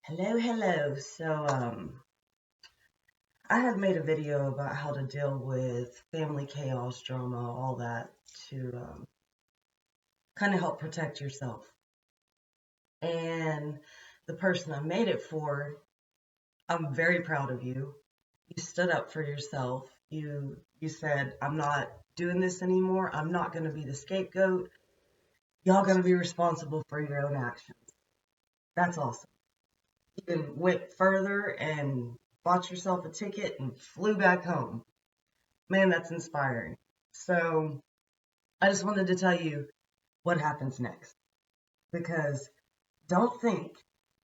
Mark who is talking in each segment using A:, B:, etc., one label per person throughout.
A: Hello, hello. I had made a video about how to deal with family chaos, drama, all that to kind of help protect yourself. And the person I made it for, I'm very proud of you. You stood up for yourself. You said, "I'm not doing this anymore. I'm not going to be the scapegoat. Y'all going to be responsible for your own actions." That's awesome. You even went further and bought yourself a ticket and flew back home. Man, that's inspiring. So I just wanted to tell you what happens next because don't think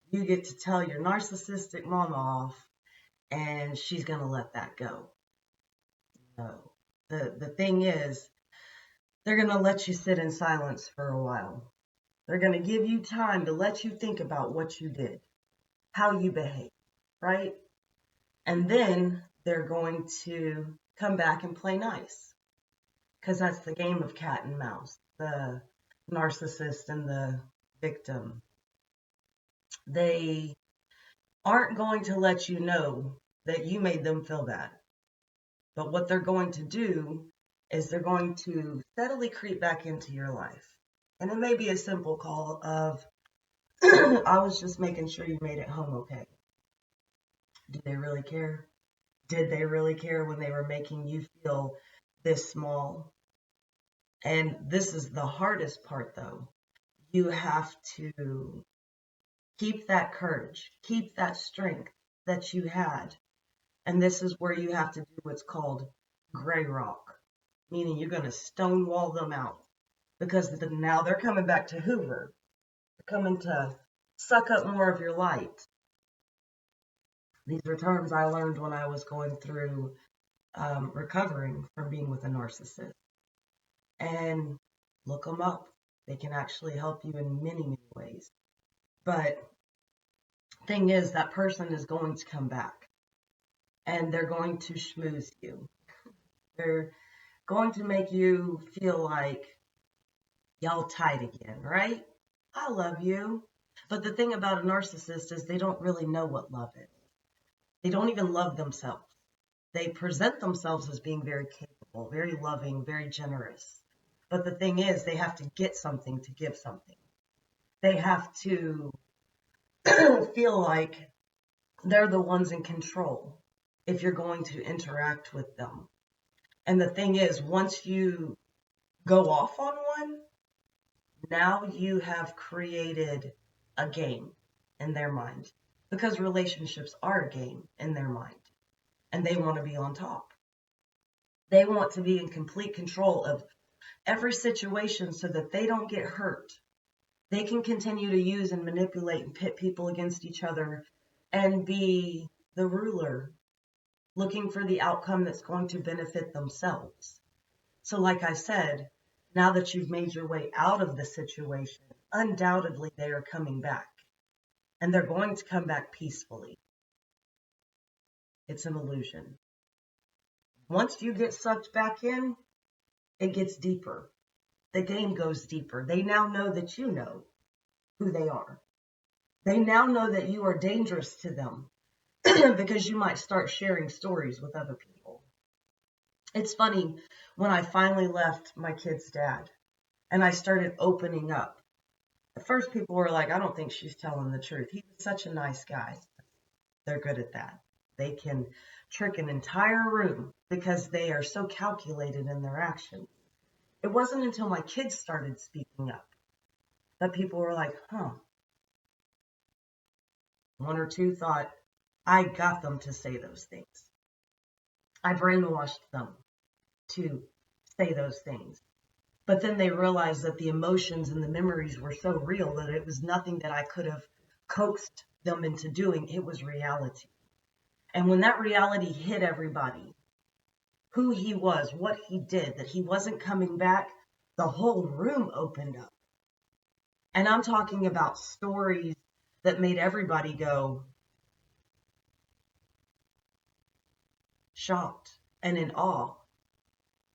A: you get to tell your narcissistic mama off and she's going to let that go. No. The thing is, they're going to let you sit in silence for a while. They're going to give you time to let you think about what you did, how you behaved, right? And then they're going to come back and play nice because that's the game of cat and mouse. The narcissist and the victim, they aren't going to let you know that you made them feel bad. But what they're going to do is they're going to steadily creep back into your life. And it may be a simple call of, I was just making sure you made it home okay. Do they really care? Did they really care when they were making you feel this small? And this is the hardest part, though. You have to keep that courage, keep that strength that you had. And this is where you have to do what's called gray rock, meaning you're going to stonewall them out because now they're coming back to Hoover. They're coming to suck up more of your light. These are terms I learned when I was going through recovering from being with a narcissist. And look them up. They can actually help you in many, many ways. But thing is, that person is going to come back and they're going to schmooze you. They're going to make you feel like y'all tight again, right? I love you. But the thing about a narcissist is they don't really know what love is. They don't even love themselves. They present themselves as being very capable, very loving, very generous. But the thing is, they have to get something to give something. They have to feel like they're the ones in control if you're going to interact with them. And the thing is, once you go off on one, now you have created a game in their mind because relationships are a game in their mind and they want to be on top. They want to be in complete control of every situation so that they don't get hurt. They can continue to use and manipulate and pit people against each other and be the ruler, looking for the outcome that's going to benefit themselves. So, like I said, now that you've made your way out of the situation, undoubtedly they are coming back. And they're going to come back peacefully. It's an illusion. Once you get sucked back in, it gets deeper. The game goes deeper. They now know that you know who they are. They now know that you are dangerous to them because you might start sharing stories with other people. It's funny, when I finally left my kid's dad and I started opening up, at first people were like, I don't think she's telling the truth. He was such a nice guy. They're good at that. They can trick an entire room because they are so calculated in their actions. It wasn't until my kids started speaking up that people were like, huh. One or two thought, I got them to say those things. I brainwashed them to say those things. But then they realized that the emotions and the memories were so real that it was nothing that I could have coaxed them into doing. It was reality. And when that reality hit everybody, who he was, what he did, that he wasn't coming back, the whole room opened up. And I'm talking about stories that made everybody go shocked and in awe.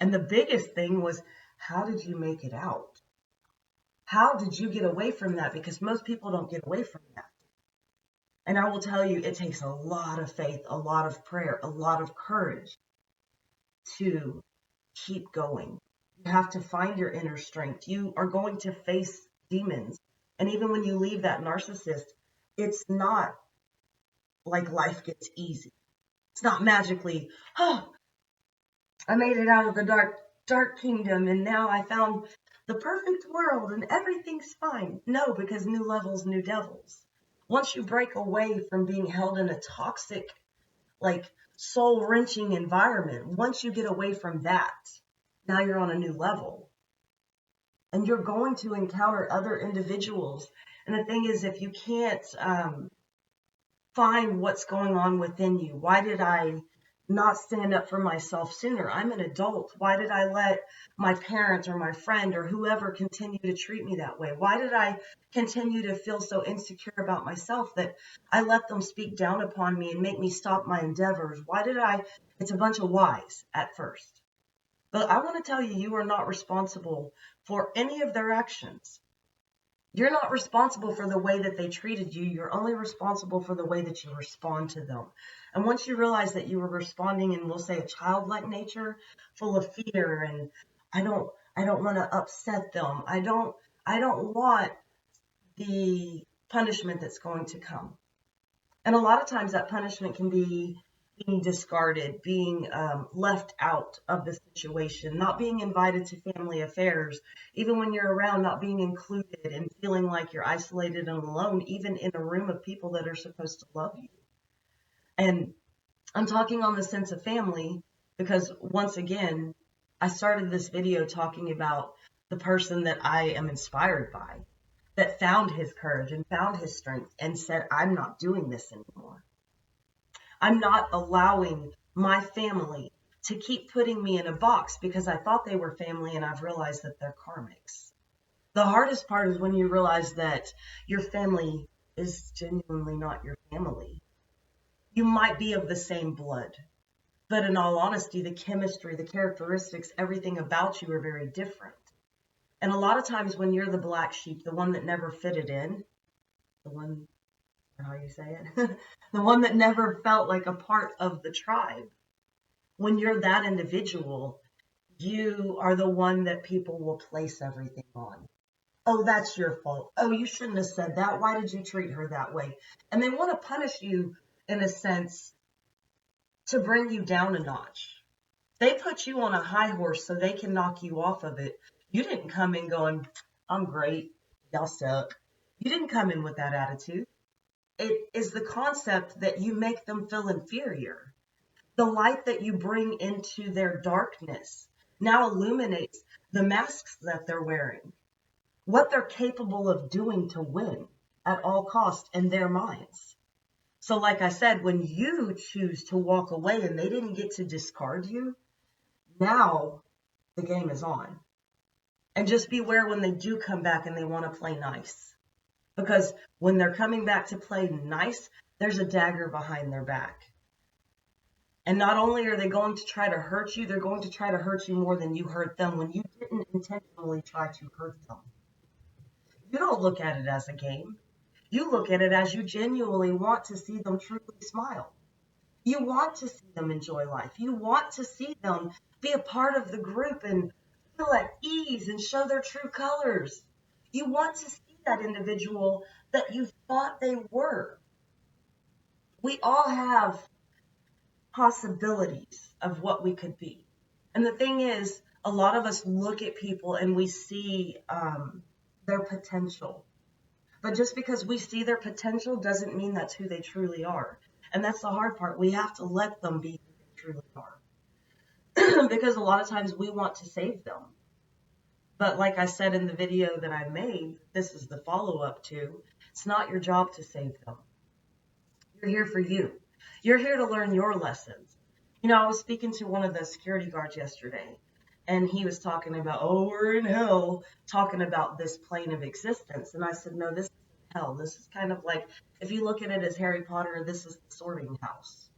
A: And the biggest thing was, how did you make it out? How did you get away from that? Because most people don't get away from that. And I will tell you, it takes a lot of faith, a lot of prayer, a lot of courage to keep going. You have to find your inner strength. You are going to face demons. And even when you leave that narcissist, it's not like life gets easy. It's not magically, oh, I made it out of the dark kingdom and now I found the perfect world and everything's fine. No, because new levels, new devils. Once you break away from being held in a toxic, like soul wrenching environment, once you get away from that, now you're on a new level. And you're going to encounter other individuals. And the thing is, if you can't find what's going on within you, why did I not stand up for myself sooner? I'm an adult. Why did I let my parents or my friend or whoever continue to treat me that way? Why did I continue to feel so insecure about myself that I let them speak down upon me and make me stop my endeavors? Why did I? It's a bunch of whys at first. But I want to tell you, you are not responsible for any of their actions. You're not responsible for the way that they treated you. You're only responsible for the way that you respond to them. And once you realize that you were responding in, we'll say, a childlike nature, full of fear, and I don't want to upset them. I don't want the punishment that's going to come. And a lot of times that punishment can be being discarded, being left out of the situation, not being invited to family affairs, even when you're around, not being included and feeling like you're isolated and alone, even in a room of people that are supposed to love you. And I'm talking on the sense of family because, once again, I started this video talking about the person that I am inspired by, that found his courage and found his strength and said, I'm not doing this anymore. I'm not allowing my family to keep putting me in a box because I thought they were family and I've realized that they're karmics. The hardest part is when you realize that your family is genuinely not your family. You might be of the same blood, but in all honesty, the chemistry, the characteristics, everything about you are very different. And a lot of times when you're the black sheep, the one that never fitted in, the one, how you say it, the one that never felt like a part of the tribe, when you're that individual, you are the one that people will place everything on. Oh, that's your fault. Oh, you shouldn't have said that. Why did you treat her that way? And they want to punish you, in a sense, to bring you down a notch. They put you on a high horse so they can knock you off of it. You didn't come in going, I'm great, y'all suck. You didn't come in with that attitude. It is the concept that you make them feel inferior. The light that you bring into their darkness now illuminates the masks that they're wearing, what they're capable of doing to win at all costs in their minds. So like I said, when you choose to walk away and they didn't get to discard you, now the game is on. And just beware when they do come back and they want to play nice. Because when they're coming back to play nice, there's a dagger behind their back. And not only are they going to try to hurt you, they're going to try to hurt you more than you hurt them when you didn't intentionally try to hurt them. You don't look at it as a game. You look at it as you genuinely want to see them truly smile. You want to see them enjoy life. You want to see them be a part of the group and feel at ease and show their true colors. You want to see that individual that you thought they were. We all have possibilities of what we could be. And the thing is, a lot of us look at people and we see their potential. But just because we see their potential doesn't mean that's who they truly are. And that's the hard part. We have to let them be who they truly are. Because a lot of times we want to save them. But like I said in the video that I made, this is the follow-up to, it's not your job to save them. You're here for you. You're here to learn your lessons. You know, I was speaking to one of the security guards yesterday, and he was talking about, oh, we're in hell, talking about this plane of existence. And I said, no, this is hell. This is kind of like, if you look at it as Harry Potter, this is the sorting house.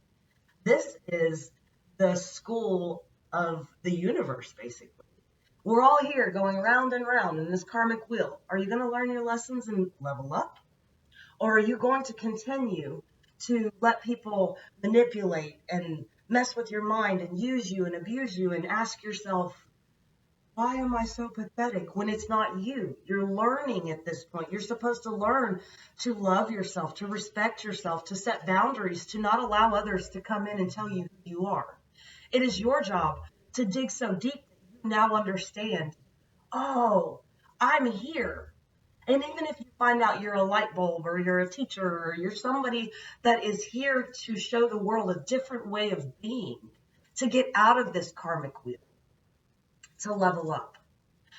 A: This is the school of the universe, basically. We're all here going round and round in this karmic wheel. Are you going to learn your lessons and level up? Or are you going to continue to let people manipulate and mess with your mind and use you and abuse you and ask yourself, why am I so pathetic when it's not you? You're learning at this point. You're supposed to learn to love yourself, to respect yourself, to set boundaries, to not allow others to come in and tell you who you are. It is your job to dig so deep that you now understand, oh, I'm here. And even if you find out you're a light bulb or you're a teacher or you're somebody that is here to show the world a different way of being, to get out of this karmic wheel, to level up.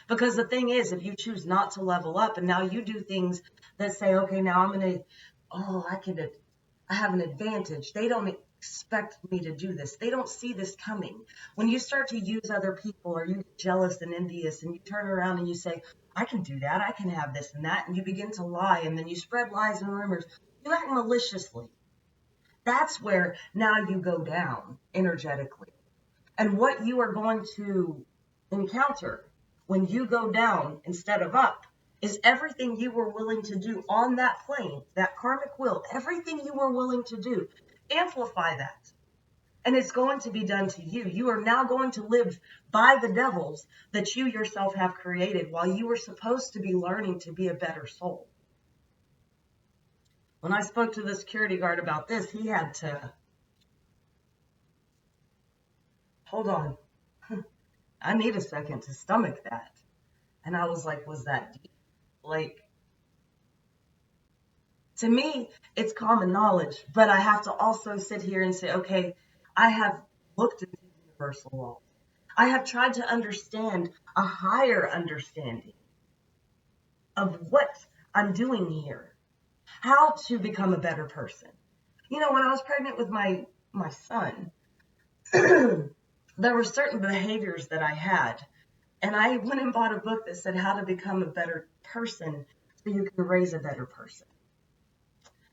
A: Because the thing is, if you choose not to level up and now you do things that say, okay, now I'm going to, oh, I have an advantage. They don't expect me to do this. They don't see this coming. When you start to use other people or you get jealous and envious and you turn around and you say, I can do that. I can have this and that. And you begin to lie and then you spread lies and rumors. You act maliciously. That's where now you go down energetically. And what you are going to encounter when you go down instead of up is everything you were willing to do on that plane, that karmic wheel, everything you were willing to do, amplify that. And it's going to be done to you. You are now going to live by the devils that you yourself have created while you were supposed to be learning to be a better soul. When I spoke to the security guard about this, he had to, hold on, I need a second to stomach that. And I was like, was that deep? Like, to me, it's common knowledge, but I have to also sit here and say, okay, I have looked into universal laws. I have tried to understand a higher understanding of what I'm doing here, how to become a better person. You know, when I was pregnant with my son, there were certain behaviors that I had. And I went and bought a book that said how to become a better person so you can raise a better person.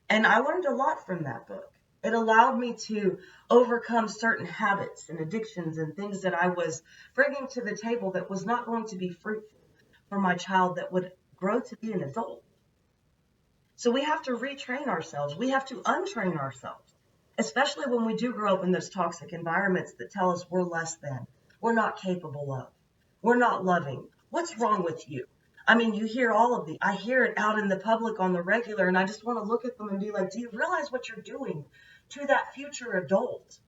A: And I learned a lot from that book. It allowed me to overcome certain habits and addictions and things that I was bringing to the table that was not going to be fruitful for my child that would grow to be an adult. So we have to retrain ourselves. We have to untrain ourselves, especially when we do grow up in those toxic environments that tell us we're less than, we're not capable of, we're not loving. What's wrong with you? I mean, you hear all of I hear it out in the public on the regular, and I just want to look at them and be like, do you realize what you're doing to that future adult?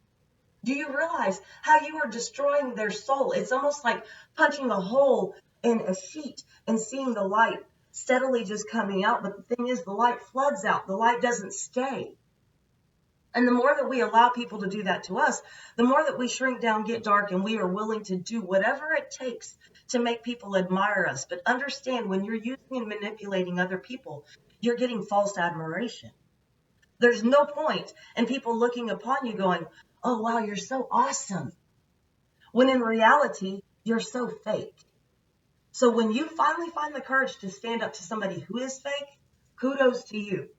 A: Do you realize how you are destroying their soul? It's almost like punching a hole in a sheet and seeing the light steadily just coming out. But the thing is, the light floods out. The light doesn't stay. And the more that we allow people to do that to us, the more that we shrink down, get dark, and we are willing to do whatever it takes to make people admire us. But understand, when you're using and manipulating other people, you're getting false admiration. There's no point in people looking upon you going, oh, wow, you're so awesome. When in reality, you're so fake. So when you finally find the courage to stand up to somebody who is fake, kudos to you.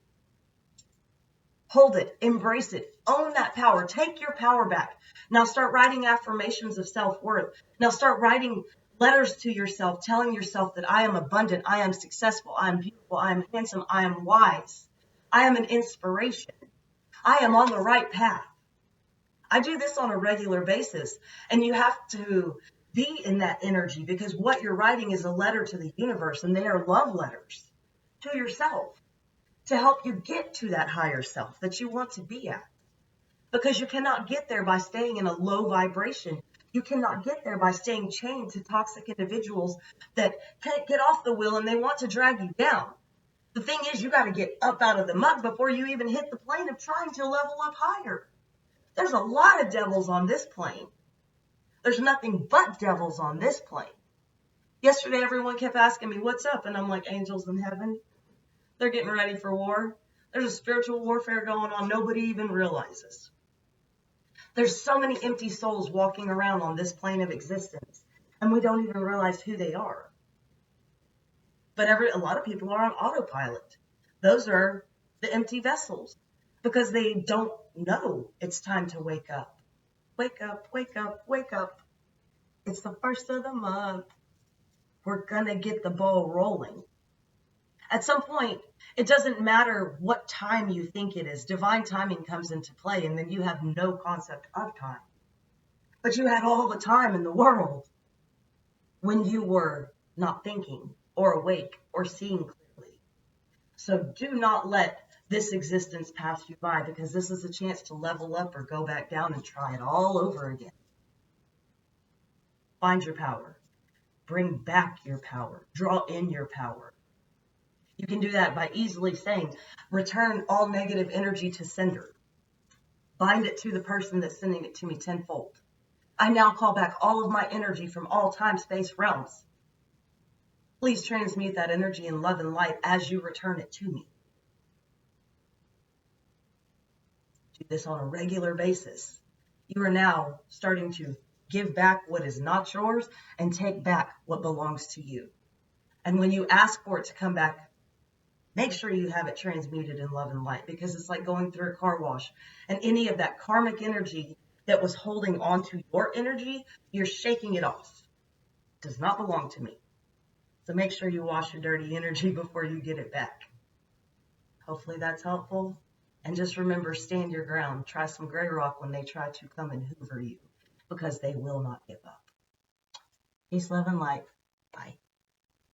A: Hold it, embrace it, own that power, take your power back. Now start writing affirmations of self-worth. Now start writing letters to yourself, telling yourself that I am abundant, I am successful, I am beautiful, I am handsome, I am wise, I am an inspiration, I am on the right path. I do this on a regular basis, and you have to be in that energy because what you're writing is a letter to the universe, and they are love letters to yourself, to help you get to that higher self that you want to be at. Because you cannot get there by staying in a low vibration. You cannot get there by staying chained to toxic individuals that can't get off the wheel and they want to drag you down. The thing is, you got to get up out of the muck before you even hit the plane of trying to level up higher. There's a lot of devils on this plane. There's nothing but devils on this plane. Yesterday, everyone kept asking me, what's up? And I'm like, angels in heaven. They're getting ready for war. There's a spiritual warfare going on nobody even realizes. There's so many empty souls walking around on this plane of existence, and we don't even realize who they are. But a lot of people are on autopilot. Those are the empty vessels because they don't know it's time to wake up. Wake up, wake up, wake up. It's the first of the month. We're going to get the ball rolling. At some point, it doesn't matter what time you think it is. Divine timing comes into play, and then you have no concept of time. But you had all the time in the world when you were not thinking or awake or seeing clearly. So do not let this existence pass you by, because this is a chance to level up or go back down and try it all over again. Find your power. Bring back your power. Draw in your power. You can do that by easily saying, return all negative energy to sender. Bind it to the person that's sending it to me tenfold. I now call back all of my energy from all time, space, realms. Please transmute that energy in love and light as you return it to me. Do this on a regular basis. You are now starting to give back what is not yours and take back what belongs to you. And when you ask for it to come back, make sure you have it transmuted in love and light, because it's like going through a car wash, and any of that karmic energy that was holding on to your energy, you're shaking it off. It does not belong to me. So make sure you wash your dirty energy before you get it back. Hopefully that's helpful. And just remember, stand your ground. Try some gray rock when they try to come and hoover you, because they will not give up. Peace, love, and light. Bye.